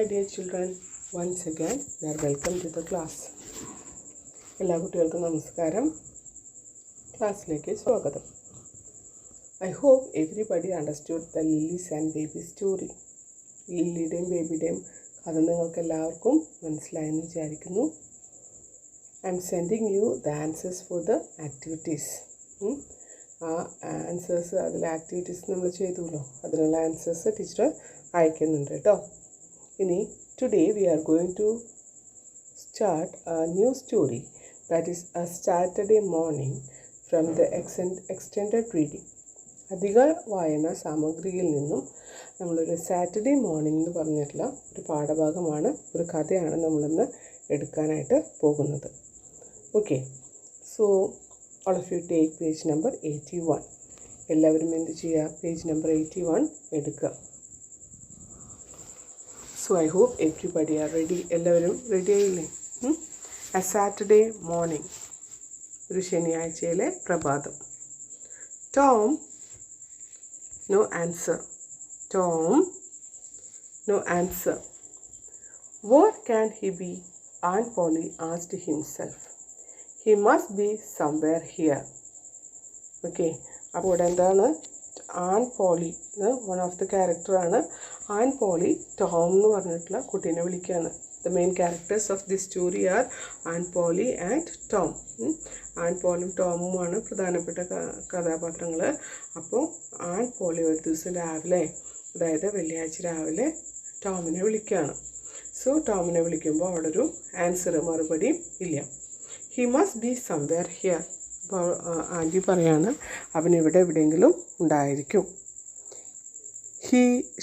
my dear children, once again you are welcome to the class. എല്ലാ കുട്ടികൾക്കും നമസ്കാരം. ക്ലാസ്സിലേക്ക് സ്വാഗതം. I hope everybody understood the Lilies and Baby story. ലില്ലിയുടെയും ബേബിയുടെയും കഥ നിങ്ങൾക്ക് എല്ലാവർക്കും മനസ്സിലായെന്ന് വിചാരിക്കുന്നു. I am sending you the answers for the activities. ആ ആൻസേഴ്സ് അതിലെ ആക്ടിവിറ്റീസ് നമ്മൾ ചെയ്തുല്ലോ, അതിനുള്ള ആൻസേഴ്സ് ടീച്ചർ അയക്കുന്നുണ്ട് കേട്ടോ. ഇനി today we are going to start a new story, that is a Saturday morning from the extended reading. അധിക വായന സാമഗ്രിയിൽ നിന്നും നമ്മളൊരു സാറ്റർഡേ മോർണിംഗ് എന്ന് പറഞ്ഞിട്ടുള്ള ഒരു പാഠഭാഗമാണ്, ഒരു കഥയാണ് നമ്മളിന്ന് എടുക്കാനായിട്ട് പോകുന്നത്. Okay, so all of you take page number 81. എല്ലാവരും എന്ത് ചെയ്യുക, പേജ് നമ്പർ 81 എടുക്കുക. So I hope everybody are ready. എല്ലാവരും റെഡി ആയില്ലേ? എ സാറ്റർഡേ മോർണിംഗ്, ഒരു ശനിയാഴ്ചയിലെ പ്രഭാതം. Tom no answer. Tom no answer. Where can he be? Aunt Polly asked himself. He must be somewhere here. Okay, അപ്പോൾ ഇവിടെ എന്താണ്, aunt Polly one of the ക്യാരക്ടറാണ്. Aunt Polly Tom എന്ന് പറഞ്ഞിട്ടുള്ള കുട്ടീനെ വിളിക്കുകയാണ്. The main characters of the story are aunt Polly and Tom. Aunt പോളിയും ടോമുമാണ് പ്രധാനപ്പെട്ട കഥാപാത്രങ്ങൾ. അപ്പോൾ ആൻ പോളി ഒരു ദിവസം രാവിലെ, അതായത് വെള്ളിയാഴ്ച രാവിലെ ടോമിനെ വിളിക്കുകയാണ്. സോ ടോമിനെ വിളിക്കുമ്പോൾ അവിടെ ഒരു ആൻസർ, മറുപടി ഇല്ല. He must be somewhere here. അപ്പോൾ ആൻറ്റി പറയാണ് അവനിവിടെ എവിടെയെങ്കിലും ഉണ്ടായിരിക്കും.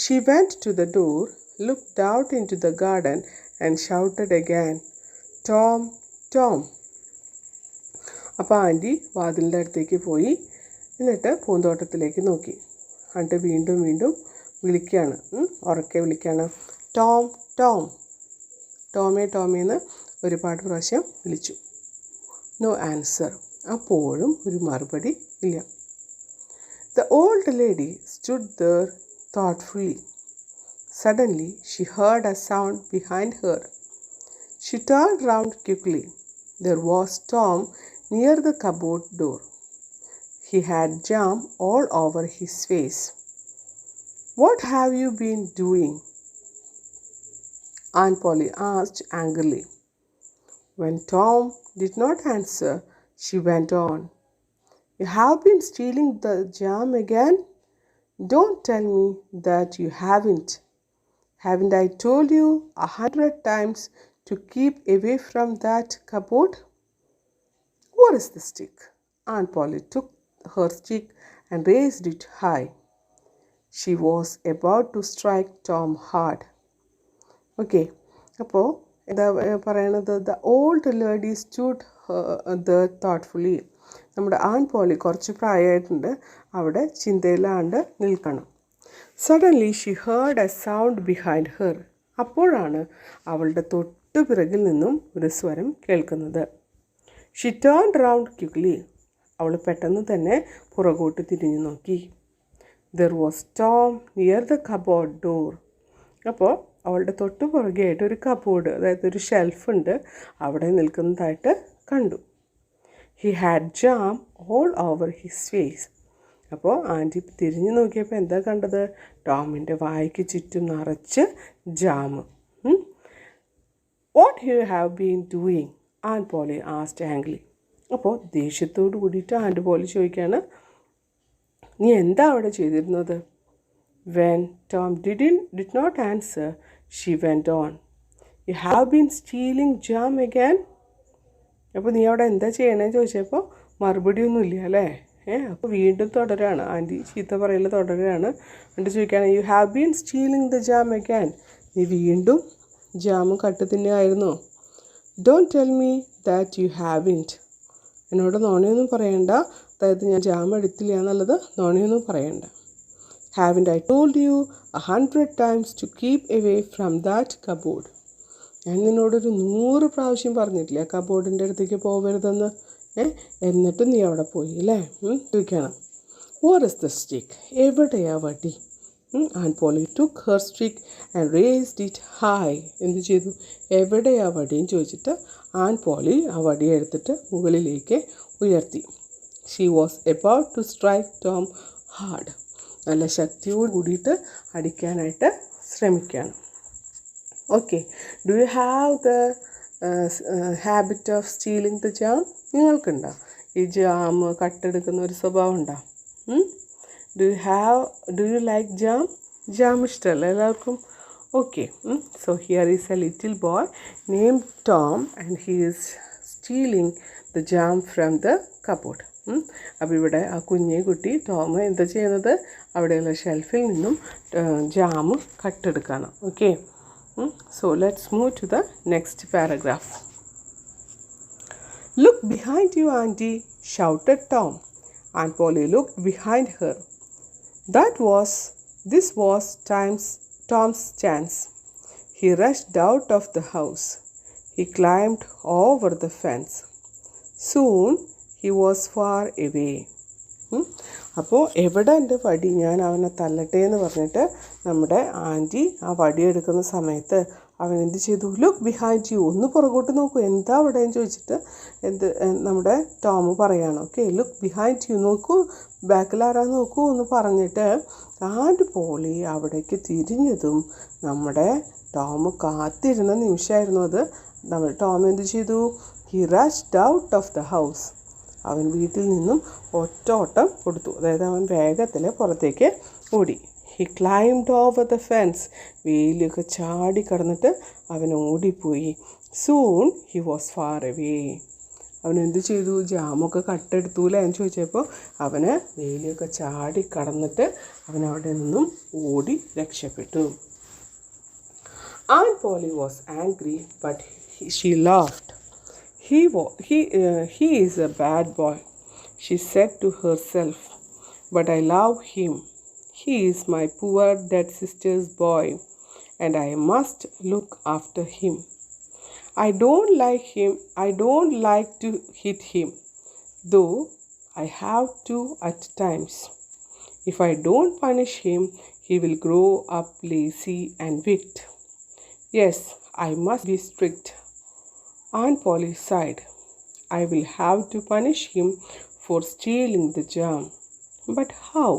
She went to the door, looked out into the garden and shouted again, Tom, Tom. അപ്പോൾ ആൻറ്റി വാതിലിൻ്റെ അടുത്തേക്ക് പോയി, എന്നിട്ട് പൂന്തോട്ടത്തിലേക്ക് നോക്കി. എന്നിട്ട് വീണ്ടും വീണ്ടും വിളിക്കുകയാണ്, ഉറക്കെ വിളിക്കുകയാണ്, ടോം, ടോം, ടോമേ, ടോമേന്ന് ഒരുപാട് പ്രാവശ്യം വിളിച്ചു. No answer. അപ്പോഴും ഒരു മറുപടി ഇല്ല. The old lady stood there thoughtfully. Suddenly she heard a sound behind her. She turned round quickly. There was Tom near the cupboard door. He had jam all over his face. What have you been doing? Aunt Polly asked angrily. When Tom did not answer, she went on. You have been stealing the jam again? Don't tell me that you haven't. Haven't I told you 100 times to keep away from that cupboard? Where is the stick? Aunt Polly took her stick and raised it high. She was about to strike Tom hard. Okay, അപ്പോൾ എന്താ പറയണത്, the old lady stood the thoughtfully. നമ്മുടെ aunt Polly കുറച്ച് പ്രായമായിട്ടുണ്ട്, അവിടെ ചിന്തയിലാണ്ട് നിൽക്കണം. Suddenly she heard a sound behind her. അപ്പോഴാണ് അവളുടെ തൊട്ടു പിറകിൽ നിന്നും ഒരു സ്വരം കേൾക്കുന്നത്. She turn round quickly. അവൾ പെട്ടെന്ന് തന്നെ പുറകോട്ട് തിരിഞ്ഞു നോക്കി. There was Tom near the cupboard door. അപ്പോൾ അവളുടെ തൊട്ടു പുറകെയായിട്ട് ഒരു കബോർഡ്, അതായത് ഒരു ഷെൽഫുണ്ട്, അവിടെ നിൽക്കുന്നതായിട്ട് കണ്ടു. He had jam all over his face. അപ്പോൾ ആൻറ്റി തിരിഞ്ഞു നോക്കിയപ്പോൾ എന്താ കണ്ടത്, ടോമിൻ്റെ വായ്ക്ക് ചുറ്റും നിറച്ച് jam. What you have been doing? And Polly asked angrily. അപ്പോൾ ദേഷ്യത്തോട് കൂടിയിട്ട് ആൻഡ് പോളി ചോദിക്കുകയാണ്, നീ എന്താ അവിടെ ചെയ്തിരുന്നത്? When Tom did not answer, she went on. You have been stealing jam again? അപ്പോൾ നീ അവിടെ എന്താ ചെയ്യണേന്ന് ചോദിച്ചപ്പോൾ മറുപടിയൊന്നുമില്ല അല്ലേ. അപ്പോൾ വീണ്ടും തുടരുകയാണ്, ആൻറ്റി ചീത്ത പറയൽ തുടരുകയാണ്. എന്നിട്ട് ചോദിക്കുകയാണ്, U have been stealing the jam again. നീ വീണ്ടും ജാമും കട്ട് തന്നെയായിരുന്നു. Don't tell me that you haven't. എന്നോട് നോണയൊന്നും പറയണ്ട, അതായത് ഞാൻ ജാം എടുത്തില്ല എന്നുള്ളത് നോണയൊന്നും പറയണ്ട. Haven't I told you 100 times to keep away from that cupboard? ഞാൻ നിന്നോടൊരു 100 പ്രാവശ്യം പറഞ്ഞിട്ടില്ലേ കബോർഡിൻ്റെ അടുത്തേക്ക് പോകരുതെന്ന്. എന്നിട്ടും നീ അവിടെ പോയി അല്ലേ ചോദിക്കണം. Where is the stick? എവിടെയാ വടി? Aunt Polly took her stick and raised it high. എന്ത് ചെയ്തു? എവിടെയാ വടിയും ചോദിച്ചിട്ട് ആൻറ്റ് പോളി ആ വടി എടുത്തിട്ട് മുകളിലേക്ക് ഉയർത്തി. She was about to strike Tom hard. നല്ല ശക്തിയോട് കൂടിയിട്ട് അടിക്കാനായിട്ട് ശ്രമിക്കുകയാണ്. Okay, do you have the habit of stealing the jam? നിങ്ങൾക്കുണ്ടോ ഈ ജാം കട്ടെടുക്കുന്ന ഒരു സ്വഭാവം ഉണ്ടോ? Do you like jam? Jam ഇഷ്ടമല്ല എല്ലാവർക്കും? Okay, so here is a little boy named Tom and he is stealing the jam from the cupboard. അപ്പോൾ ഇവിടെ ആ കുഞ്ഞി ടോം എന്താ ചെയ്യുന്നത്? അവിടെയുള്ള ഷെൽഫിൽ നിന്നും ജാം കട്ടെടുക്കുകയാണ്. Okay, so let's move to the next paragraph. Look behind you, Auntie, shouted Tom. Aunt Polly looked behind her. This was Tom's chance. He rushed out of the house. He climbed over the fence. Soon he was far away. അപ്പോൾ എവിടെ എൻ്റെ വടി, ഞാൻ അവനെ തല്ലട്ടെ എന്ന് പറഞ്ഞിട്ട് നമ്മുടെ anti ആ വടി എടുക്കുന്ന സമയത്ത് അവൻ എന്ത് ചെയ്തു? ലുക്ക് ബിഹൈൻഡ് യു, ഒന്ന് പുറകോട്ട് നോക്കൂ, എന്താ അവിടെ എന്ന് ചോദിച്ചിട്ട് നമ്മുടെ ടോം പറയാണ്. ഓക്കെ, ലുക്ക് ബിഹൈൻഡ് യു, നോക്കൂ ബാക്കിൽ ആരാ നോക്കൂ എന്ന് പറഞ്ഞിട്ട് ആൻറ്റ് പോളി അവിടേക്ക് തിരിഞ്ഞതും നമ്മുടെ ടോം കാത്തിരുന്ന നിമിഷമായിരുന്നു അത്. നമ്മുടെ ടോം എന്ത് ചെയ്തു? He rushed out of the house. അവൻ വീട്ടിൽ നിന്നും ഓട്ടം കൊടുത്തു, അതായത് അവൻ വേഗത്തിൽ പുറത്തേക്ക് ഓടി. He climbed over the fence, വേലിയൊക്കെ ചാടി കടന്നിട്ട് അവൻ ഓടിപ്പോയി. Soon he was far away. അവൻ എന്ത് ചെയ്തു? ജാമൊക്കെ കട്ടെടുത്തൂല എന്ന് ചോദിച്ചപ്പോൾ അവന് വേലിയൊക്കെ ചാടി കടന്നിട്ട് അവൻ അവിടെ നിന്നും ഓടി രക്ഷപ്പെട്ടു. Aunt Polly was angry, but she laughed. He is a bad boy, she said to herself, but I love him. He is my poor dead sister's boy, and I must look after him. I don't like to hit him, though I have to at times. If I don't punish him, he will grow up lazy and wicked. Yes, I must be strict. Aunt Polly sighed. I will have to punish him for stealing the jam. But how?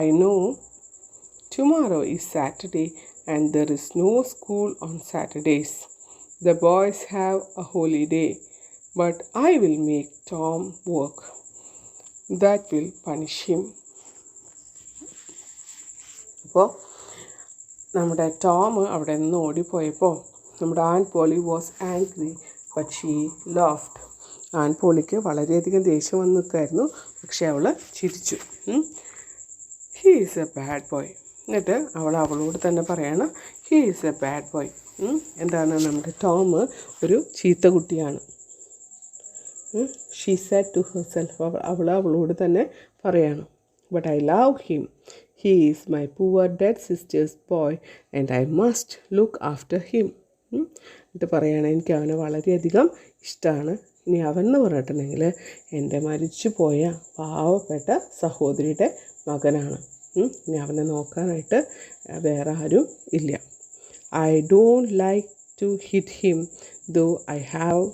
I know tomorrow is Saturday and there is no school on Saturdays. The boys have a holiday, but I will make Tom work. That will punish him. അപ്പോൾ നമ്മുടെ Tom അവിടെ നിന്ന് ഓടിപ്പോയപ്പോൾ നമ്മുടെ aunt Polly was angry, but she laughed. Aunt പോളിക്ക് വളരെയധികം ദേഷ്യം വന്ന് നിൽക്കായിരുന്നു, പക്ഷേ അവൾ ചിരിച്ചു. He is a bad boy. എന്നിട്ട് അവളോട് തന്നെ പറയാണ്, he is a bad boy. എന്താണ്? നമ്മുടെ ടോം ഒരു ചീത്ത കുട്ടിയാണ്. She said to herself. അവളോട് തന്നെ പറയാണ്, but I love him. He is my poor dead sister's boy and I must look after him. എന്നിട്ട് പറയുകയാണ്, എനിക്ക് അവനെ വളരെയധികം ഇഷ്ടമാണ്. ഇനി അവൻ എന്ന് പറഞ്ഞിട്ടുണ്ടെങ്കിൽ എൻ്റെ മരിച്ചു പോയ പാവപ്പെട്ട സഹോദരിയുടെ മകനാണ്. ഇനി അവനെ നോക്കാനായിട്ട് വേറെ ആരും ഇല്ല. I don't like to hit him, though I have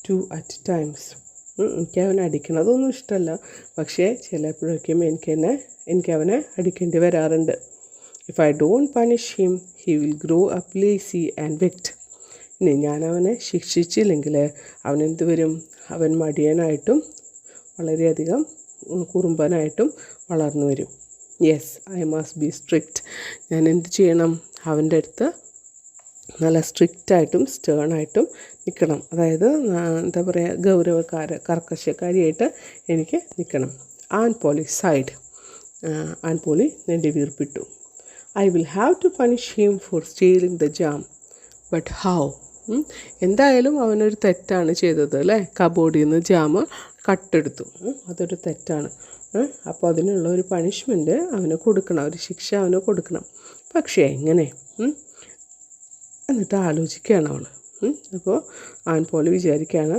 to at times. എനിക്ക് അവനെ അടിക്കണതൊന്നും ഇഷ്ടമല്ല, പക്ഷേ ചിലപ്പോഴൊക്കെയും എനിക്ക് അവനെ അടിക്കേണ്ടി വരാറുണ്ട്. If I don't punish him he will grow up lazy and wicked. ഇനി ഞാൻ അവനെ ശിക്ഷിച്ചില്ലെങ്കിൽ അവനെന്ത് വരും? അവൻ മടിയനായിട്ടും വളരെയധികം കുറുമ്പനായിട്ടും വളർന്നു വരും. Yes, I must be strict. ഞാൻ എന്ത് ചെയ്യണം? അവൻ്റെ അടുത്ത് നല്ല സ്ട്രിക്റ്റായിട്ടും സ്റ്റേണായിട്ടും നിൽക്കണം. അതായത് എന്താ പറയുക, കർക്കശക്കാരിയായിട്ട് എനിക്ക് നിൽക്കണം. Aunt Polly said. Aunt Polly നെണ്ടി വീർപ്പിട്ടു. I will have to punish him for stealing the jam, but how? എന്തായാലും അവനൊരു തെറ്റാണ് ചെയ്തത് അല്ലേ? കബോർഡിൽ നിന്ന് ജാം കട്ടെടുത്തു, അതൊരു തെറ്റാണ്. അപ്പോൾ അതിനുള്ള ഒരു പണിഷ്മെൻറ്റ് അവന് കൊടുക്കണം, ഒരു ശിക്ഷ അവന് കൊടുക്കണം. പക്ഷേ എങ്ങനെ? എന്നിട്ട് ആലോചിക്കുകയാണ് അവൾ. അപ്പോൾ ആൻറ്റ് പോളി വിചാരിക്കുകയാണ്,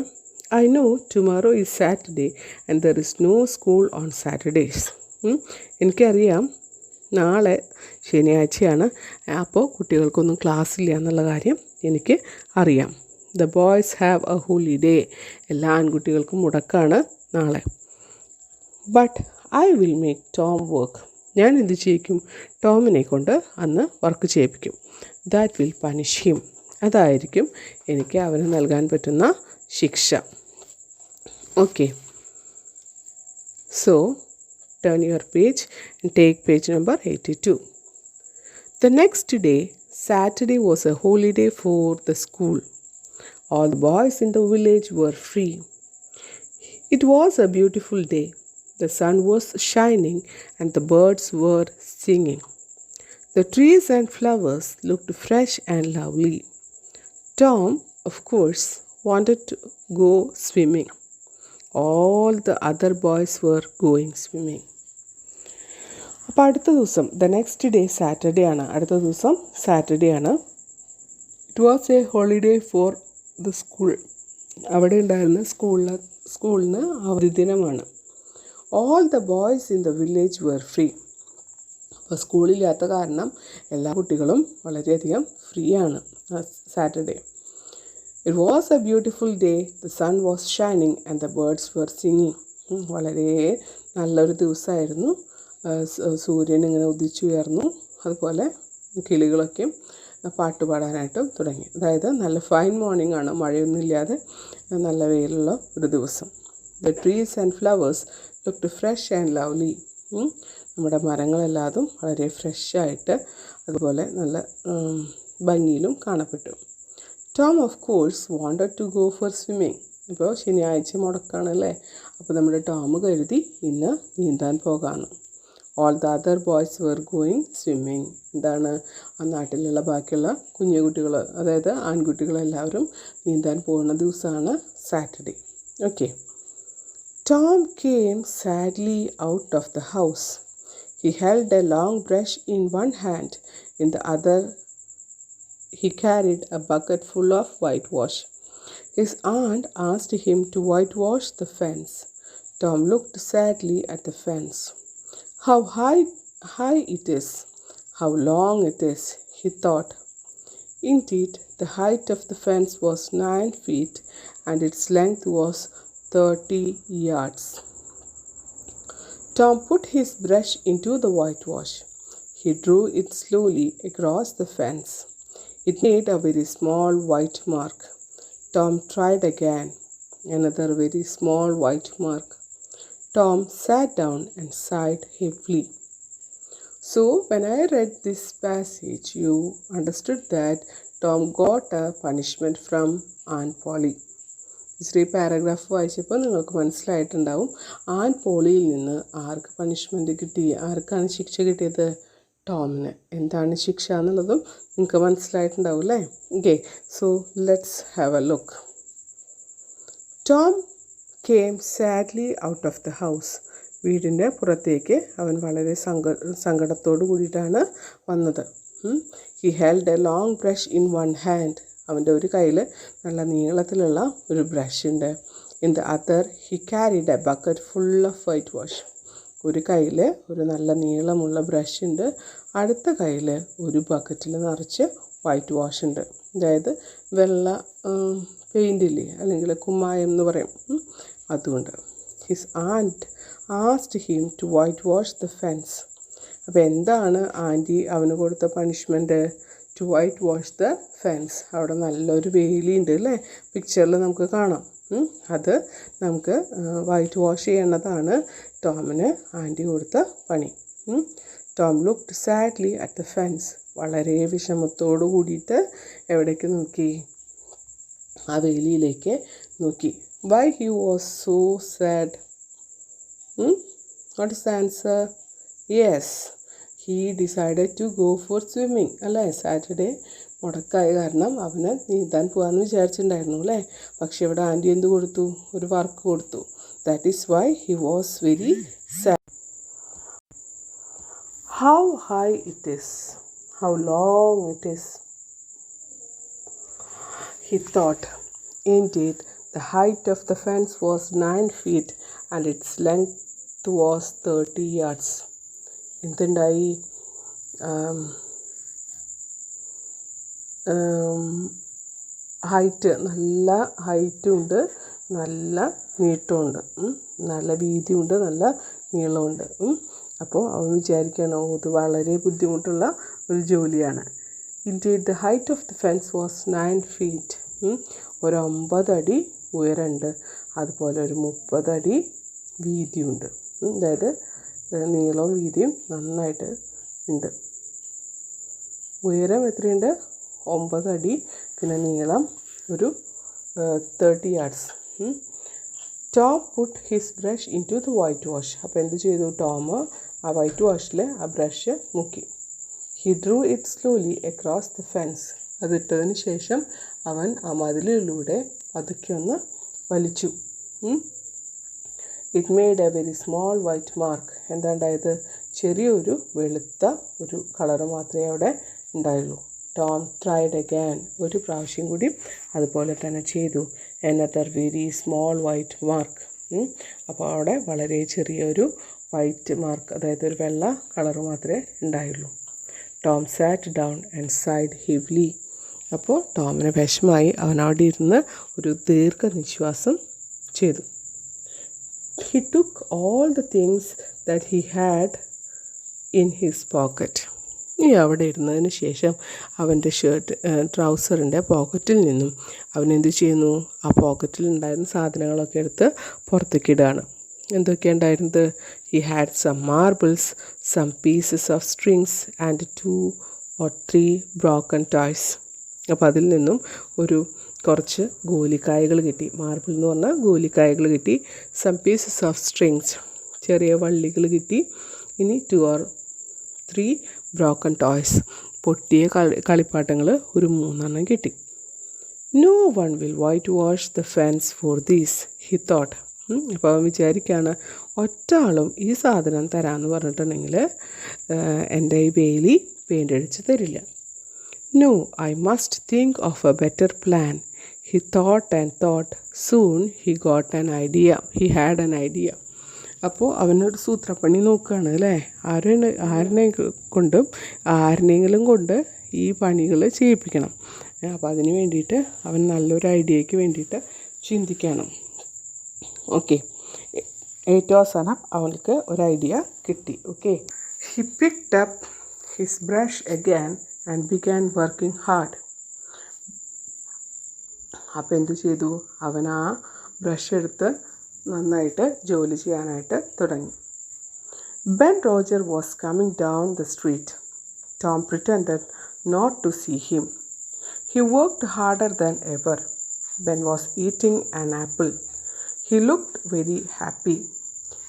I know tomorrow is Saturday and there is no school on Saturdays. എനിക്കറിയാം നാളെ ശനിയാഴ്ചയാണ്, അപ്പോൾ കുട്ടികൾക്കൊന്നും ക്ലാസ്സില്ല എന്നുള്ള കാര്യം എനിക്ക് അറിയാം. The boys have a holiday. എല്ലാ ആൺകുട്ടികൾക്കും മുടക്കാണ് നാളെ. But I will make Tom work. ഞാൻ എന്ത് ചെയ്യിക്കും? ടോമിനെ കൊണ്ട് അന്ന് വർക്ക് ചെയ്യിപ്പിക്കും. That will punish him. അതായിരിക്കും എനിക്ക് അവന് നൽകാൻ പറ്റുന്ന ശിക്ഷ. Okay, so turn your page and take page number 82. The next day, Saturday, was a holiday for the school. All the boys in the village were free. It was a beautiful day. The sun was shining and the birds were singing. The trees and flowers looked fresh and lovely. Tom, of course, wanted to go swimming. All the other boys were going swimming. അപ്പോൾ അടുത്ത ദിവസം, the next day Saturday ആണ്. അടുത്ത ദിവസം Saturday ആണ്. It was a holiday for the school. അവിടെ ഉണ്ടായിരുന്ന സ്കൂളിന് അവധി ദിനമാണ്. All the boys in the village were free. അപ്പോൾ സ്കൂളില്ലാത്ത കാരണം എല്ലാ കുട്ടികളും വളരെയധികം ഫ്രീ ആണ് Saturday. It was a beautiful day. The sun was shining and the birds were singing. വളരെ നല്ലൊരു ദിവസമായിരുന്നു. സൂര്യൻ ഇങ്ങനെ ഉദിച്ചുയർന്നു. അതുപോലെ കിളികളൊക്കെ പാട്ട് പാടാനായിട്ടും തുടങ്ങി. അതായത് നല്ല ഫൈൻ മോർണിംഗ് ആണ്, മഴയൊന്നുമില്ലാതെ നല്ല വെയിലുള്ള ഒരു ദിവസം. The trees and flowers looked fresh and lovely. നമ്മുടെ മരങ്ങളെല്ലാതും വളരെ ഫ്രഷായിട്ട് അതുപോലെ നല്ല ഭംഗിയിലും കാണപ്പെട്ടു. Tom of course wanted to go for swimming. ഇപ്പോൾ ശനിയാഴ്ച മുടക്കാണല്ലേ, അപ്പോൾ നമ്മുടെ ടോം കരുതി ഇന്ന് നീന്താൻ പോകാമെന്ന്. All the other boys were going swimming. എന്താണ്, ആ നാട്ടിലുള്ള ബാക്കിയുള്ള കുഞ്ഞു കുട്ടികൾ, അതായത് ആൺകുട്ടികളെല്ലാവരും നീന്താൻ പോകുന്ന ദിവസമാണ് Saturday. Okay, Tom came sadly out of the house. He held A long brush in one hand. In the other he carried a bucket full of whitewash. His aunt asked him to whitewash the fence. Tom looked sadly at the fence. How high it is, how long it is, he thought. Indeed, the height of the fence was 9 feet and its length was 30 yards. Tom put his brush into the whitewash. He drew it slowly across the fence. It made a very small white mark. Tom tried again. Another very small white mark. Tom sat down and sighed heavily. So, when I read this passage, you understood that Tom got a punishment from Aunt Polly. ഈ paragraph വായിച്ചപ്പോൾ നിങ്ങൾക്ക് മനസ്സിലായിട്ടുണ്ടാവും, and പോളിയിൽ നിന്ന് ആർക്ക് punishment കിട്ടി, ആർക്കാണ് ശിക്ഷ കിട്ടിയത്? ടോമിന്. എന്താണ് ശിക്ഷ എന്നുള്ളതും നിങ്ങൾക്ക് മനസ്സിലായിട്ടുണ്ടാവും അല്ലേ? Okay, so let's have A look. Tom came sadly out of the house. വീടിൻ്റെ പുറത്തേക്ക് അവൻ വളരെ സങ്കടത്തോടു കൂടിയിട്ടാണ് വന്നത്. He held A long brush in one hand. അവൻ്റെ ഒരു കയ്യിൽ നല്ല നീളത്തിലുള്ള ഒരു ബ്രഷ് ഉണ്ട്. In the other he carried A bucket full of white wash. ഒരു കയ്യിൽ ഒരു നല്ല നീളമുള്ള ബ്രഷ് ഉണ്ട്, അടുത്ത കയ്യിൽ ഒരു ബക്കറ്റിൽ നിറച്ച് വൈറ്റ് വാഷ് ഉണ്ട്. അതായത് വെള്ള പെയിൻറ്റില്ലേ, അല്ലെങ്കിൽ കുമ്മായം എന്ന് പറയും, അതുകൊണ്ട്. His aunt asked him to white wash the fence. അപ്പോൾ എന്താണ് ആൻറ്റി അവന് കൊടുത്ത punishment? To white wash the fence. അവിടെ നല്ലൊരു വേലിയുണ്ട് അല്ലേ, പിക്ചറിൽ നമുക്ക് കാണാം. അത് നമുക്ക് വൈറ്റ് വാഷ് ചെയ്യണതാണ് ടോമിന് ആൻറ്റി കൊടുത്ത പണി. Tom looked sadly at the fence. വളരെ വിഷമത്തോടു കൂടിയിട്ട് എവിടേക്ക് നോക്കി? ആ വേലിയിലേക്ക് നോക്കി. Why he was so sad? What is the answer? Yes, he decided to go for swimming അല്ലേ. സാറ്റർഡേ മുടക്കായ കാരണം അവന് നീന്താൻ പോകാമെന്ന് വിചാരിച്ചിട്ടുണ്ടായിരുന്നു അല്ലേ. പക്ഷെ ഇവിടെ ആൻറ്റി എന്ത് കൊടുത്തു? ഒരു വർക്ക് കൊടുത്തു. That is Y he was very sad. How high it is, how long it is, he thought. Indeed, the height of the fence was 9 feet and its length was 30 yards. എന്തുണ്ടായി? Height, നല്ല ഹൈറ്റും ഉണ്ട്, നല്ല നീട്ടമുണ്ട്, നല്ല വീതിയുണ്ട്, നല്ല നീളമുണ്ട്. അപ്പോൾ അവൻ വിചാരിക്കുകയാണ്, ഇത് വളരെ ബുദ്ധിമുട്ടുള്ള ഒരു ജോലിയാണ്. Indeed, the height of the fence was 9 feet. ഒരു 9 അടി ഉയരമുണ്ട്, അതുപോലെ ഒരു 30 അടി വീതിയുണ്ട്. അതായത് നീളവും വീതിയും നന്നായിട്ട് ഉണ്ട്. ഉയരം എത്രയുണ്ട്? 9 അടി, പിന്നെ നീളം ഒരു 30 yards. Tom put his brush into the whitewash. അപ്പോൾ എന്ത് ചെയ്തു? ടോം ആ വൈറ്റ് വാഷിൽ ആ ബ്രഷ് മുക്കി. He drew it slowly across the fence. അതിട്ടതിന് ശേഷം അവൻ ആ മതിലിലൂടെ പതുക്കെ ഒന്ന് വലിച്ചു. It made a very small white mark. എന്താണ്ടായത്? ചെറിയൊരു വെളുത്ത ഒരു കളറ് മാത്രമേ അവിടെ ഉണ്ടായുള്ളൂ. Tom tried again. ഒരു പ്രാവശ്യം കൂടി അതുപോലെ തന്നെ ചെയ്തു. Another very small white mark. അപ്പോൾ അവിടെ വളരെ ചെറിയൊരു വൈറ്റ് മാർക്ക്, അതായത് ഒരു വെള്ള കളറ് മാത്രമേ ഉണ്ടായുള്ളൂ. Tom sat down and sighed heavily. അപ്പോൾ ടോമിന് വിഷമായി. അവൻ അവിടെ ഇരുന്ന് ഒരു ദീർഘനിശ്വാസം ചെയ്തു. He took all the things that he had in his pocket. അവിടെ ഇരുന്നതിന് ശേഷം അവൻ്റെ ട്രൗസറിൻ്റെ പോക്കറ്റിൽ നിന്നും അവൻ എന്ത് ചെയ്യുന്നു? ആ പോക്കറ്റിൽ ഉണ്ടായിരുന്ന സാധനങ്ങളൊക്കെ എടുത്ത് പുറത്തേക്ക് ഇടുകയാണ്. എന്തൊക്കെയാണ് ഉണ്ടായിരുന്നത്? He had some marbles, some pieces of strings and 2 or 3 broken toys. അപ്പോൾ അതിൽ നിന്നും കുറച്ച് ഗോലിക്കായകൾ കിട്ടി. മാർബിൾ എന്ന് പറഞ്ഞാൽ ഗോലിക്കായകൾ കിട്ടി. some pieces of strings, ചെറിയ വള്ളികൾ കിട്ടി. ഇനി 2 or 3 broken toys, പൊട്ടിയ കളിപ്പാട്ടങ്ങൾ ഒരു 3 കിട്ടി. No one will whitewash the fence for this, he thought. അപ്പോൾ അവൻ വിചാരിക്കുകയാണ്, ഒറ്റ ആളും ഈ സാധനം തരാമെന്ന് പറഞ്ഞിട്ടുണ്ടെങ്കിൽ എൻ്റെ ഈ വേലി പെയിൻ്റ് അടിച്ച് തരില്ല. No, I must think of a better plan. He thought and thought. Soon he got an idea. He had an idea. അപ്പോൾ അവനൊരു സൂത്രപ്പണി നോക്കുകയാണ് അല്ലേ? ആരെങ്കിലും കൊണ്ട് ഈ പണികൾ ചെയ്യിപ്പിക്കണം. അപ്പോൾ അതിന് വേണ്ടിയിട്ട് അവൻ നല്ലൊരു ഐഡിയയ്ക്ക് വേണ്ടിയിട്ട് ചിന്തിക്കണം. ഓക്കെ, ഏറ്റവും അവസാനം അവൾക്ക് ഒരു ഐഡിയ കിട്ടി. Okay, he picked up his brush again and began working hard. അപ്പോൾ എന്ത് ചെയ്തു? അവൻ ആ ബ്രഷ് എടുത്ത് നന്നായിട്ട് ജോലി ചെയ്യാനായിട്ട് തുടങ്ങി. Ben Roger was coming down the street. Tom pretended not to see him. He worked harder than ever. Ben was eating an apple. He looked very happy.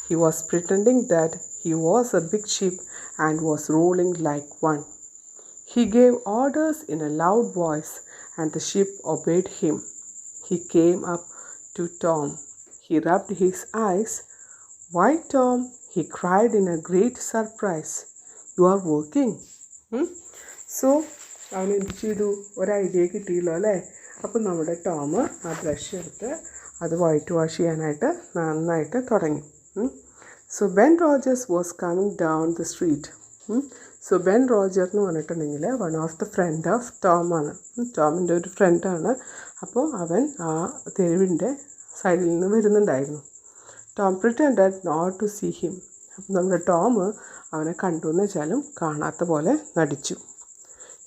He was pretending that he was a big ship and was rolling like one. He gave orders in a loud voice and the ship obeyed him. He came up to Tom. He rubbed his eyes. "Why, Tom," he cried in a great surprise, "you are working." So, അവൻ എന്ത് ചെയ്തു? ഒരു idea കിട്ടിയല്ലോ അല്ലേ? അപ്പം നമ്മുടെ Tom ആ brush എടുത്ത് അത് വൈറ്റ് വാഷ് ചെയ്യാനായിട്ട് നന്നായിട്ട് തുടങ്ങി. So Ben Rogers was coming down the street. So Ben Roger എന്ന് പറഞ്ഞിട്ടുണ്ടെങ്കിൽ one of the friend of Tom ആണ്. ടോമിൻ്റെ ഒരു ഫ്രണ്ടാണ്. അപ്പോൾ അവൻ ആ തെരുവിൻ്റെ സൈഡിൽ നിന്ന് വരുന്നുണ്ടായിരുന്നു. Tom pretended not to see him. അപ്പം നമ്മുടെ ടോം അവനെ കണ്ടു എന്ന് വെച്ചാലും കാണാത്ത പോലെ നടിച്ചു.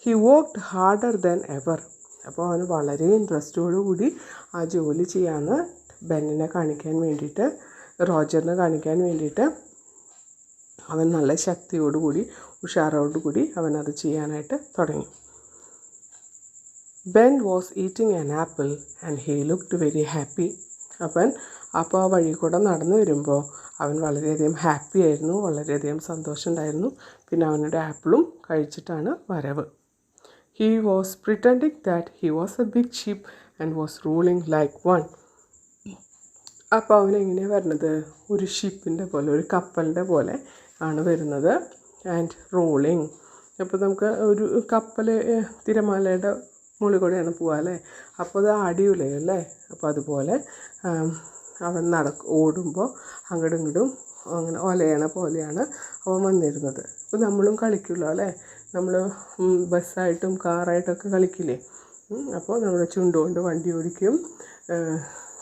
He worked harder than ever. അപ്പോൾ അവന് വളരെ ഇൻട്രസ്റ്റോടുകൂടി ആ ജോലി ചെയ്യാമെന്ന് ബെന്നിനെ കാണിക്കാൻ വേണ്ടിയിട്ട്, റോജറിനെ കാണിക്കാൻ വേണ്ടിയിട്ട് അവൻ നല്ല ശക്തിയോടുകൂടി ഉഷാറോടുകൂടി അവൻ അത് ചെയ്യാനായിട്ട് തുടങ്ങി. Ben was eating an apple and he looked very happy. അപ്പോൾ ആ വഴി കൂടെ നടന്നു വരുമ്പോൾ അവൻ വളരെയധികം ഹാപ്പി ആയിരുന്നു, വളരെയധികം സന്തോഷമുണ്ടായിരുന്നു. പിന്നെ അവനൊരു ആപ്പിളും കഴിച്ചിട്ടാണ് വരവ്. He was pretending that he was a big ship and was ruling like one. അപ്പോൾ അവനെങ്ങനെയാണ് വരുന്നത്? ഒരു ഷിപ്പിൻ്റെ പോലെ, ഒരു കപ്പലിൻ്റെ പോലെ ആണ് വരുന്നത്. And rolling. അപ്പോൾ നമുക്ക് ഒരു കപ്പൽ തിരമാലയുടെ മുകളിൽ കൂടെയാണ് പോവുക അല്ലേ? അപ്പോൾ അത് ആടിയൂലേ അല്ലേ? അപ്പോൾ അതുപോലെ അവൻ ഓടുമ്പോൾ അങ്ങോട്ടും ഇങ്ങോട്ടും അങ്ങനെ ഒലയണ പോലെയാണ് അവൻ വന്നിരുന്നത്. അപ്പോൾ നമ്മളും കളിക്കുമല്ലോ അല്ലേ, നമ്മൾ ബസ്സായിട്ടും കാറായിട്ടൊക്കെ കളിക്കില്ലേ. അപ്പോൾ നമ്മുടെ ചുണ്ടുകൊണ്ട് വണ്ടി ഓടിക്കും,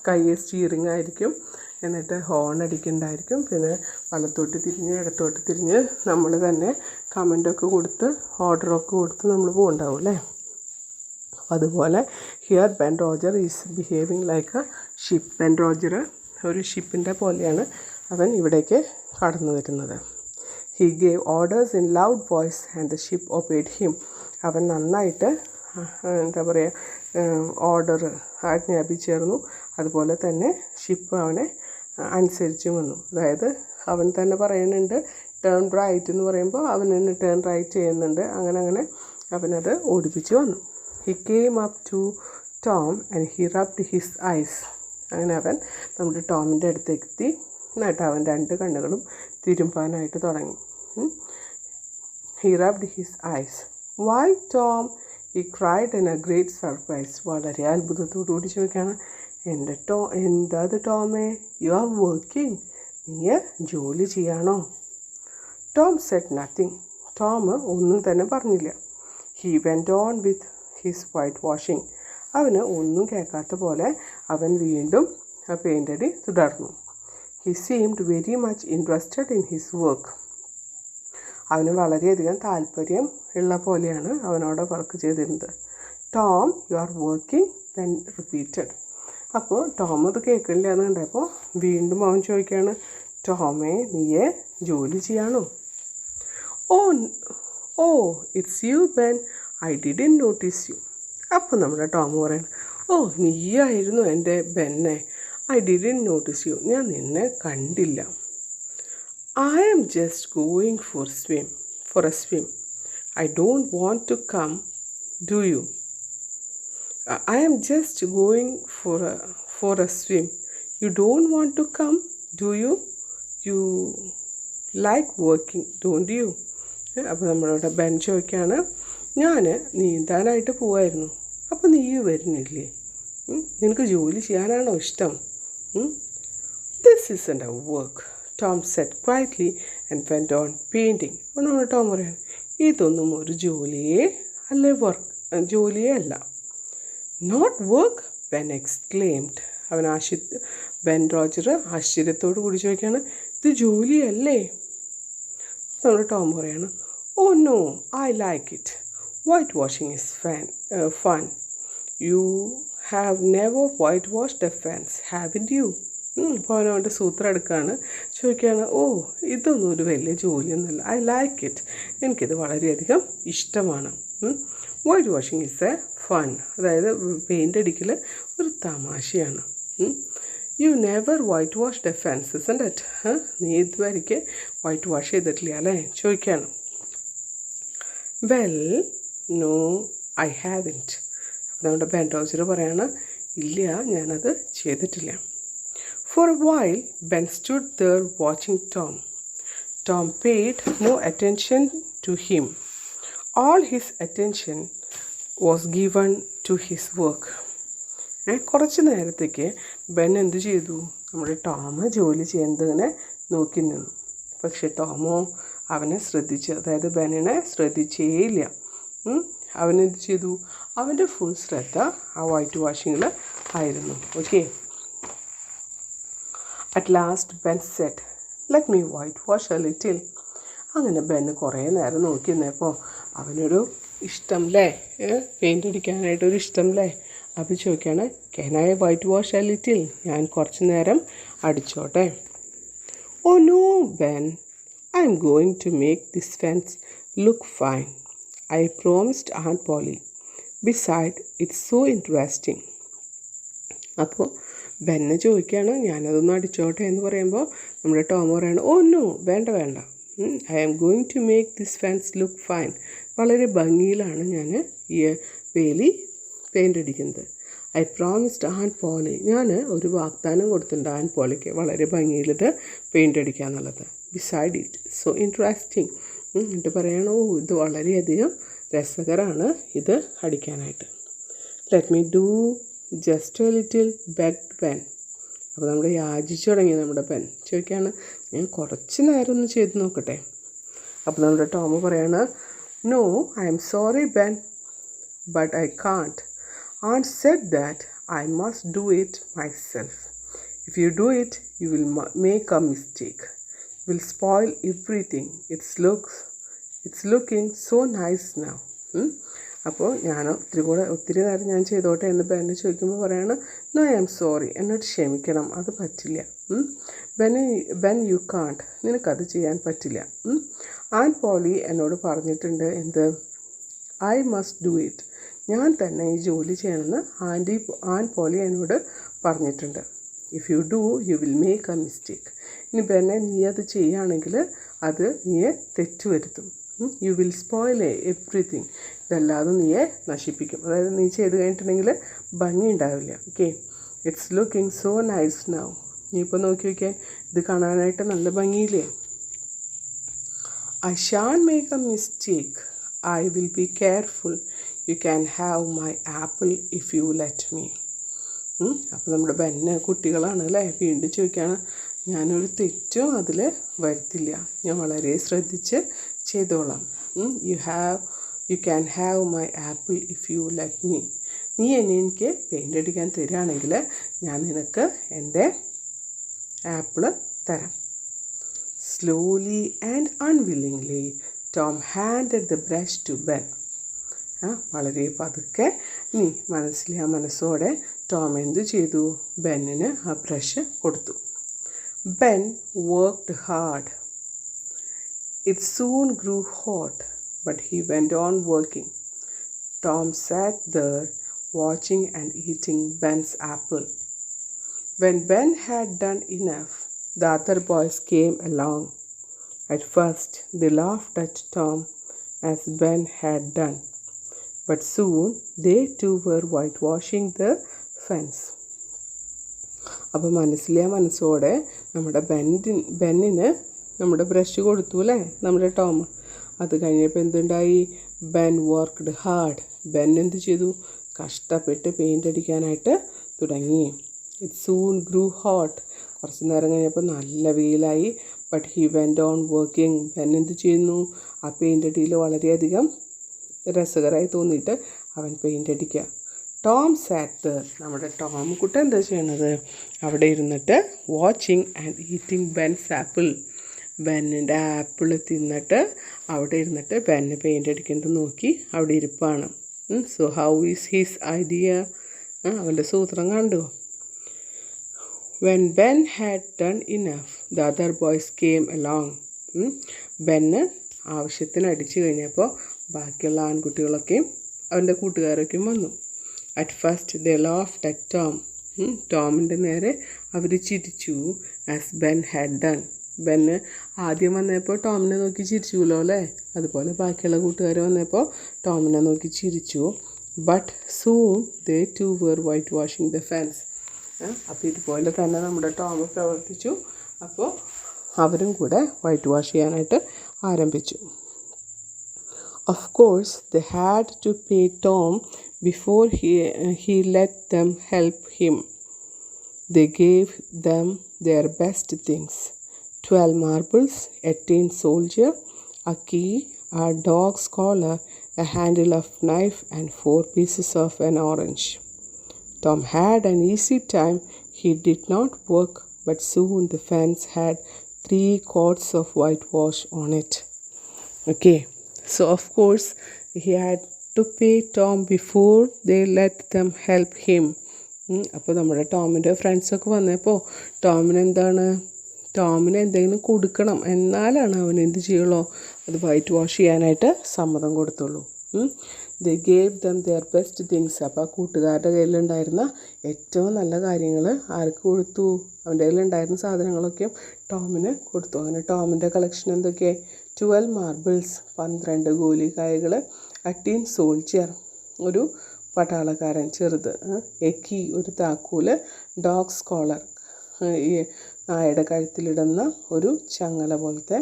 കൈ സ്റ്റിയറിംഗ് ആയിരിക്കും, എന്നിട്ട് ഹോൺ അടിക്കുന്നുണ്ടായിരിക്കും. പിന്നെ വലത്തോട്ട് തിരിഞ്ഞ് ഇടത്തോട്ട് തിരിഞ്ഞ് നമ്മൾ തന്നെ കമൻ്റൊക്കെ കൊടുത്ത് ഓർഡറൊക്കെ കൊടുത്ത് നമ്മൾ പോകുന്നുണ്ടാവും അല്ലേ. അതുപോലെ here Ben Roger is behaving like A ship. Ben Roger ഒരു ഷിപ്പിൻ്റെ പോലെയാണ് അവൻ ഇവിടേക്ക് കടന്നു വരുന്നത്. He gave orders in loud voice and the ship obeyed him. അവൻ നന്നായിട്ട് എന്താ പറയുക, ഓർഡർ ആജ്ഞാപിച്ചിരുന്നു. അതുപോലെ തന്നെ ഷിപ്പ് അവനെ അനുസരിച്ച് വന്നു. അതായത് അവൻ തന്നെ പറയുന്നുണ്ട് ടേൺ റൈറ്റ് എന്ന് പറയുമ്പോൾ അവൻ തന്നെ ടേൺ റൈറ്റ് ചെയ്യുന്നുണ്ട്. അങ്ങനെ അവനത് ഓടിപ്പിച്ച് വന്നു. He came up to Tom and he rubbed his eyes. അങ്ങനെ അവൻ നമ്മുടെ ടോമിൻ്റെ അടുത്തേക്ക് എത്തി. എന്നിട്ട് അവൻ 2 കണ്ണുകളും തിരുമ്പാനായിട്ട് തുടങ്ങി. He rubbed his eyes. Why Tom, he cried in a great surprise. വളരെ അത്ഭുതത്തോടു കൂടി ചോദിക്കുകയാണ്, എന്താ ടോമേ, യു ആർ വർക്കിംഗ്, നീ ജോലി ചെയ്യാണോ? Tom said nothing. ടോം ഒന്നും തന്നെ പറഞ്ഞില്ല. He went on with his whitewashing. അവന് ഒന്നും കേൾക്കാത്ത പോലെ അവൻ വീണ്ടും പെയിൻ്റ് അടി തുടർന്നു. He seemed very much interested in his work. അവന് വളരെയധികം താല്പര്യം ഉള്ള പോലെയാണ് അവനോട് വർക്ക് ചെയ്തിരുന്നത്. Tom, you are working, then repeated. അപ്പോൾ ടോം അത് കേൾക്കില്ല എന്ന് കണ്ടപ്പോൾ വീണ്ടും അവൻ ചോദിക്കുകയാണ്, ടോമേ, നീയെ ജോലി ചെയ്യാണോ? Oh it's you Ben, I didn't notice you. അപ്പോൾ നമ്മുടെ ടോം പറയണം, ഓ നീയായിരുന്നു എൻ്റെ ബെന്നെ, ഐ ഡിഡ്ന്റ് നോട്ടീസ് യു, ഞാൻ നിന്നെ കണ്ടില്ല. I am just going for a swim, I don't want to come, do you? I am just going for a swim. You don't want to come, do you? You like working, don't you? അപ്പോൾ നമ്മളോട് Ben ചോദിക്കുകയാണ്, ഞാൻ നീന്താനായിട്ട് പോവായിരുന്നു, അപ്പോൾ നീ വരുന്നില്ലേ? നിനക്ക് ജോലി ചെയ്യാനാണോ ഇഷ്ടം? This isn't a work, Tom said quietly and went on painting. അപ്പോൾ നമ്മൾ ടോം പറയാണ്, ഇതൊന്നും ഒരു ജോലിയേ അല്ല. Not work, Ben exclaimed. Ben Roger ആശ്ചര്യത്തോട് കൂടി ചോദിക്കുകയാണ്, ഇത് ജോലിയല്ലേ? നമ്മുടെ ടോം പറയാണ്, oh no, I like it. Whitewashing is fun. You have never whitewashed a fence, haven't you? അപ്പോൾ അവനവൻ്റെ സൂത്രം എടുക്കുകയാണ്, ചോദിക്കുകയാണ്, ഓ ഇതൊന്നും ഒരു വലിയ ജോലിയൊന്നുമല്ല, ഐ ലൈക്ക് ഇറ്റ്, എനിക്കിത് വളരെയധികം ഇഷ്ടമാണ്. Whitewashing is a fun, അതായത് പെയിൻ്റ് അടിക്കൽ ഒരു തമാശയാണ്. You never white wash the fence isn't it? നീ ഇതുവരെയ്ക്ക് വൈറ്റ് വാഷ് ചെയ്തിട്ടില്ല അല്ലേ ചോദിക്കുകയാണ്. Well no, I haven't. അപ്പോൾ നമ്മുടെ ബെൻ റോജർ പറയാണ്, ഇല്ല, ഞാനത് ചെയ്തിട്ടില്ല. For a while Ben stood there watching Tom. Tom paid no attention to him. All his attention was given to his work. കുറച്ച് നേരത്തേക്ക് ബെൻ എന്ത് ചെയ്തു? നമ്മുടെ ടോം ജോലി ചെയ്യുന്നതിനെ നോക്കി നിന്നു. പക്ഷെ ടോമോ അവനെ അതായത് ബെന്നിനെ ശ്രദ്ധിച്ചേയില്ല. അവനെന്ത് ചെയ്തു? അവൻ്റെ ഫുൾ ശ്രദ്ധ ആ വൈറ്റ് വാഷിങ്ങിൽ ആയിരുന്നു. Okay. At last Ben said, let me white wash a little. അങ്ങനെ ബെന്ന് കുറേ നേരം നോക്കി നിന്നപ്പോൾ അവനൊരു ഇഷ്ടം അല്ലേ, പെയിൻ്റ് അടിക്കാനായിട്ടൊരു ഇഷ്ടം അല്ലേ. അപ്പോൾ ചോദിക്കുകയാണ്, can I white wash a little? ഞാൻ കുറച്ച് നേരം അടിച്ചോട്ടെ. Oh no Ben, I am going to make this fence look fine. I promised aunt Polly. Beside it's so interesting. അപ്പോൾ ബെന്ന് ചോദിക്കുകയാണ്, ഞാനതൊന്നും അടിച്ചോട്ടെ എന്ന് പറയുമ്പോൾ നമ്മുടെ ടോം പറയാണ്, ഓ നോ, വേണ്ട, I am going to make this fence look fine. വളരെ ഭംഗിയിലാണ് ഞാൻ ഈ വേലി പെയിൻ്റ് അടിക്കുന്നത്. I promised aunt Polly. ഞാൻ ഒരു വാഗ്ദാനം കൊടുത്തിട്ടുണ്ട് ആൻഡ് പോളിക്ക്, വളരെ ഭംഗിയിലിത് പെയിൻ്റ് അടിക്കുക എന്നുള്ളത്. Beside it so interesting. എന്നിട്ട് പറയണോ, ഇത് വളരെയധികം രസകരമാണ് ഇത് അടിക്കാനായിട്ട്. Let me do just a little begged Ben. അപ്പോൾ നമ്മൾ യാചിച്ചു തുടങ്ങി നമ്മുടെ ബെൻ ചോദിക്കുകയാണ്, ഞാൻ കുറച്ച് നേരം ഒന്ന് ചെയ്ത് നോക്കട്ടെ. അപ്പോൾ നമ്മുടെ ടോം പറയാണ്, no I am sorry Ben, but I can't. Aunt said that I must do it myself. If you do it, you will make a mistake. You will spoil everything. It's looking so nice now. അപ്പോൾ ഞാൻ ഒത്തിരി നേരം ഞാൻ ചെയ്തോട്ടെ എന്ന് ബെന്നെ ചോദിക്കുമ്പോൾ പറയാണ്, no I am sorry, എന്നോട് ക്ഷമിക്കണം, അത് പറ്റില്ല. ബെൻ യു കാൺട്ട്, നിനക്കത് ചെയ്യാൻ പറ്റില്ല. ആൻഡ് പോളി എന്നോട് പറഞ്ഞിട്ടുണ്ട് എന്ത്, ഐ മസ്റ്റ് ഡു ഇറ്റ്, ഞാൻ തന്നെ ഈ ജോലി ചെയ്യണമെന്ന് ആൻഡ് പോളി എന്നോട് പറഞ്ഞിട്ടുണ്ട്. If you do you will make a mistake. ഇനി ബെന്നെ നീ അത് ചെയ്യുകയാണെങ്കിൽ അത് നീയെ തെറ്റുവരുത്തും. യു വിൽ സ്പോയിൽ എവ്രിതിങ്, ഇതല്ലാതെ നീയെ നശിപ്പിക്കും. അതായത് നീ ചെയ്ത് കഴിഞ്ഞിട്ടുണ്ടെങ്കിൽ ഭംഗി ഉണ്ടാവില്ല. Okay, it's looking so nice now. നീ ഇപ്പോൾ നോക്കി വയ്ക്കാൻ, ഇത് കാണാനായിട്ട് നല്ല ഭംഗിയില്ലേ. I shan't make a mistake, I will be careful, you can have my apple if you let me. അപ്പോൾ നമ്മുടെ ബെന്നെ കുട്ടികളാണ് അല്ലേ, വീണ്ടും ചോദിക്കുകയാണ്, ഞാനൊരു തെറ്റും അതിൽ വരുത്തില്ല, ഞാൻ വളരെ ശ്രദ്ധിച്ച് ചെയ്തോളാം. U can have my apple if you let me. നീ എനിക്ക് പെയിൻ്റ് അടിക്കാൻ തരികയാണെങ്കിൽ ഞാൻ നിനക്ക് എൻ്റെ ആപ്പിള് തരാം. Slowly and unwillingly Tom handed the brush to Ben. വളരെ പതുക്കെ മനസ്സോടെ ടോം എന്തു ചെയ്തു, ബെന്നിന് ആ ബ്രഷ് കൊടുത്തു. Ben worked hard. It soon grew hot, but he went on working. Tom sat there watching and eating Ben's apple. When Ben had done enough, the other boys came along. At first, they laughed at Tom as Ben had done, but soon they too were whitewashing the fence. അപ്പോൾ മനസ്സോടെ നമ്മുടെ ബെന്നിന് നമ്മുടെ brush കൊടുത്തു അല്ലേ നമ്മുടെ Tom. അത് കഴിഞ്ഞപ്പോൾ എന്തുണ്ടായി, ബെൻ വർക്ക്ഡ് ഹാർഡ്. ബെൻ എന്ത് ചെയ്തു, കഷ്ടപ്പെട്ട് പെയിൻ്റ് അടിക്കാനായിട്ട് തുടങ്ങി. It soon grew hot. കുറച്ച് നേരം കഴിഞ്ഞപ്പോൾ നല്ല വെയിലായി. But he went on working. Ben എന്ത് ചെയ്യുന്നു, ആ പെയിൻ്റ് അടിയിൽ വളരെയധികം രസകരമായി തോന്നിയിട്ട് അവൻ പെയിൻ്റ് അടിക്കുക. ടോം സാറ്റ്, നമ്മുടെ ടോം കുട്ട എന്താ ചെയ്യണത്, അവിടെ ഇരുന്നിട്ട് watching and eating Ben's apple. ബെന്നിൻ്റെ ആപ്പിൾ തിന്നിട്ട് അവിടെ ഇരുന്നിട്ട് ബെന്ന് പെയിൻ്റ് അടിക്കുന്നത് നോക്കി അവിടെ ഇരിപ്പാണ്. So how is his idea, അവൻ്റെ സൂത്രം കണ്ടു. When Ben had done enough the other boys came along. Ben ആവശ്യത്തിന് അടിച്ചു കഴിഞ്ഞപ്പോൾ ബാക്കിയുള്ള ആൺകുട്ടികളൊക്കെയും അവൻ്റെ കൂട്ടുകാരൊക്കെയും വന്നു. At first they laughed at Tom. ടോമിൻ്റെ നേരെ അവർ ചിരിച്ചു. As Ben had done. Ben ആദ്യം വന്നപ്പോൾ ടോമിനെ നോക്കി ചിരിച്ചുല്ലോ അല്ലേ, അതുപോലെ ബാക്കിയുള്ള കൂട്ടുകാർ വന്നപ്പോൾ ടോമിനെ നോക്കി ചിരിച്ചു. But soon they too were white washing the fence. അപ്പോൾ ഇതുപോലെ തന്നെ നമ്മുടെ ടോം പ്രവർത്തിച്ചു. അപ്പോൾ അവരും കൂടെ വൈറ്റ് വാഷ് ചെയ്യാനായിട്ട് ആരംഭിച്ചു. Of course, they had to pay Tom before he let them help him. They gave them their best things: 12 marbles, a tin soldier, a key, a dog's collar, a handle of knife, and 4 pieces of an orange. Tom had an easy time. He did not work, but soon the fence had 3 coats of whitewash on it. Okay. So of course he had to pay Tom before they let them help him. അപ്പോൾ നമ്മുടെ ടോമിൻ്റെ ഫ്രണ്ട്സൊക്കെ വന്നപ്പോൾ ടോമിന് എന്തെങ്കിലും കൊടുക്കണം, എന്നാലാണ് അവൻ എന്ത് ചെയ്യുള്ളൂ, അത് വൈറ്റ് വാഷ് ചെയ്യാനായിട്ട് സമ്മതം കൊടുത്തുള്ളൂ. They gave them their best things. അപ്പോൾ ആ കൂട്ടുകാരുടെ കയ്യിലുണ്ടായിരുന്ന ഏറ്റവും നല്ല കാര്യങ്ങൾ ആർക്ക് കൊടുത്തു, അവൻ്റെ കയ്യിലുണ്ടായിരുന്ന സാധനങ്ങളൊക്കെയും ടോമിന് കൊടുത്തു. അങ്ങനെ ടോമിൻ്റെ കളക്ഷൻ എന്തൊക്കെ, 12 മാർബിൾസ് 12 ഗോലിക്കായകൾ, a tin soldier ഒരു പട്ടാളക്കാരൻ ചെറുത്, എ കീ ഒരു താക്കോല്, ഡോഗ്സ് കോളർ ഈ നായയുടെ കഴുത്തിലിടുന്ന ഒരു ചങ്ങല പോലത്തെ,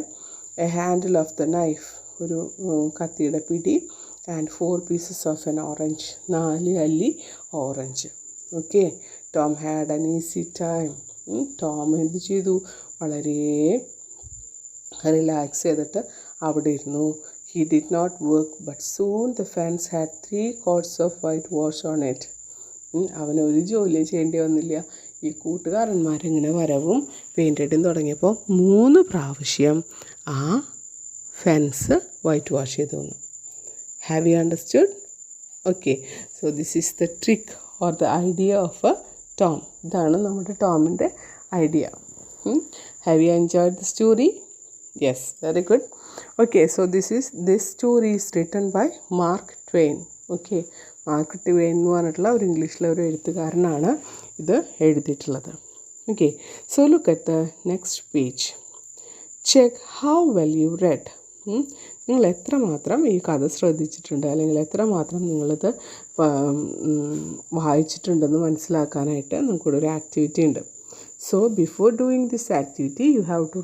A handle of the knife ഒരു കത്തിയുടെ പിടി, and 4 pieces of an orange 4 അല്ലി ഓറഞ്ച്. ഓക്കെ, ടോം ഹാഡ് അൻ ഈസി ടൈം. ടോം എന്ത് ചെയ്തു, വളരെ റിലാക്സ് ചെയ്തിട്ട് അവിടെ ഇരുന്നു. He did not work, but soon the fence had 3 coats of whitewash on it. അവനൊരു ജോലിയും ചെയ്യേണ്ടി വന്നില്ല. ഈ കൂട്ടുകാരന്മാരിങ്ങനെ വരവും പെയിൻ്റ് തുടങ്ങിയപ്പോൾ 3 പ്രാവശ്യം ആ ഫെൻസ് വൈറ്റ് വാഷ് ചെയ്തു വന്നു. Have you understood? Okay, so this is the trick or the idea of a Tom. ഇതാണ് നമ്മുടെ ടോമിൻ്റെ idea. Have you enjoyed the story? Yes, very good. Okay, so this story is written by Mark Twain. Okay, Mark Twain എന്ന് പറഞ്ഞിട്ടുള്ള ഒരു ഇംഗ്ലീഷിലെ ഒരു എഴുത്തുകാരനാണ് ഇത് എഴുതിയിട്ടുള്ളത്. Okay, so look at the next page. Check how well you read. നിങ്ങൾ എത്രമാത്രം ഈ കഥ ശ്രദ്ധിച്ചിട്ടുണ്ട്, അല്ലെങ്കിൽ എത്രമാത്രം നിങ്ങളിത് വായിച്ചിട്ടുണ്ടെന്ന് മനസ്സിലാക്കാനായിട്ട് നമുക്കിവിടെ ഒരു ആക്ടിവിറ്റി ഉണ്ട്. So before doing this activity, you have to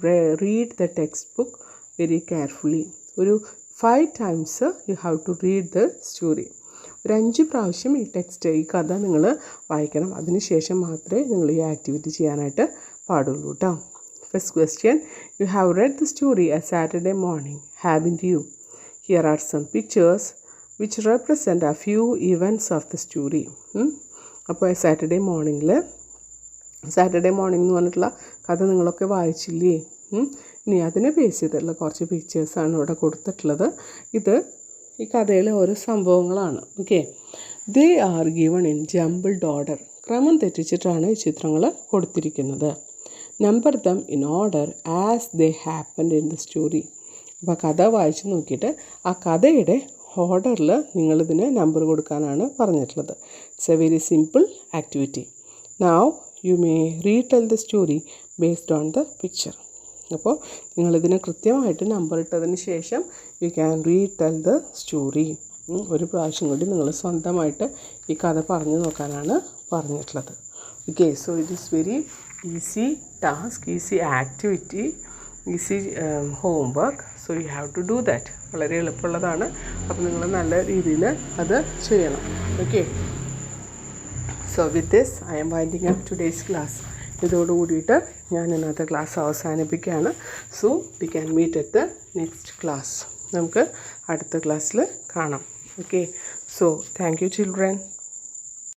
read the textbook very carefully. ഒരു 5 times you have to read the story. ഒരു 5 പ്രാവശ്യം ഈ കഥ നിങ്ങൾ വായിക്കണം. അതിനുശേഷം മാത്രമേ നിങ്ങൾ ഈ ആക്ടിവിറ്റി ചെയ്യാനായിട്ട് പാടുള്ളൂ കേട്ടോ. First question, you have read the story a Saturday morning, haven't you? Here are some pictures which represent a few events of the story. അപ്പോൾ സാറ്റർഡേ മോർണിംഗ് എന്ന് പറഞ്ഞിട്ടുള്ള കഥ നിങ്ങളൊക്കെ വായിച്ചില്ലേ? ഇനി അതിനെ ബേസ് ചെയ്തിട്ടുള്ള കുറച്ച് പിക്ചേഴ്സാണ് ഇവിടെ കൊടുത്തിട്ടുള്ളത്. ഇത് ഈ കഥയിലെ ഓരോ സംഭവങ്ങളാണ്. Okay, they are given in jumbled order. ക്രമം തെറ്റിച്ചിട്ടാണ് ഈ ചിത്രങ്ങൾ കൊടുത്തിരിക്കുന്നത്. Number them in order as they happened in the story. അപ്പോൾ കഥ വായിച്ച് നോക്കിയിട്ട് ആ കഥയുടെ ഓർഡറിൽ നിങ്ങളിതിന് നമ്പർ കൊടുക്കാനാണ് പറഞ്ഞിട്ടുള്ളത്. It's a very simple activity. Now you may retell the story based on the picture. അപ്പോൾ നിങ്ങളിതിന് കൃത്യമായിട്ട് നമ്പർ ഇട്ടതിന് ശേഷം you can retell the story. ഒരു പ്രാവശ്യം കൂടി നിങ്ങൾ സ്വന്തമായിട്ട് ഈ കഥ പറഞ്ഞു നോക്കാനാണ് പറഞ്ഞിട്ടുള്ളത്. Okay, so it is very easy task, easy activity, easy homework. So you have to do that. വളരെ എളുപ്പമുള്ളതാണ്. അപ്പോൾ നിങ്ങൾ നല്ല രീതിയിൽ അത് ചെയ്യണം. Okay, so with this I am winding up today's class. ഇതോടുകൂടിയിട്ട് ഞാൻ ഇന്നത്തെ ക്ലാസ് അവസാനിപ്പിക്കുകയാണ്. So we can meet at the next class. നമുക്ക് അടുത്ത ക്ലാസ്സിൽ കാണാം. Okay, so thank you children.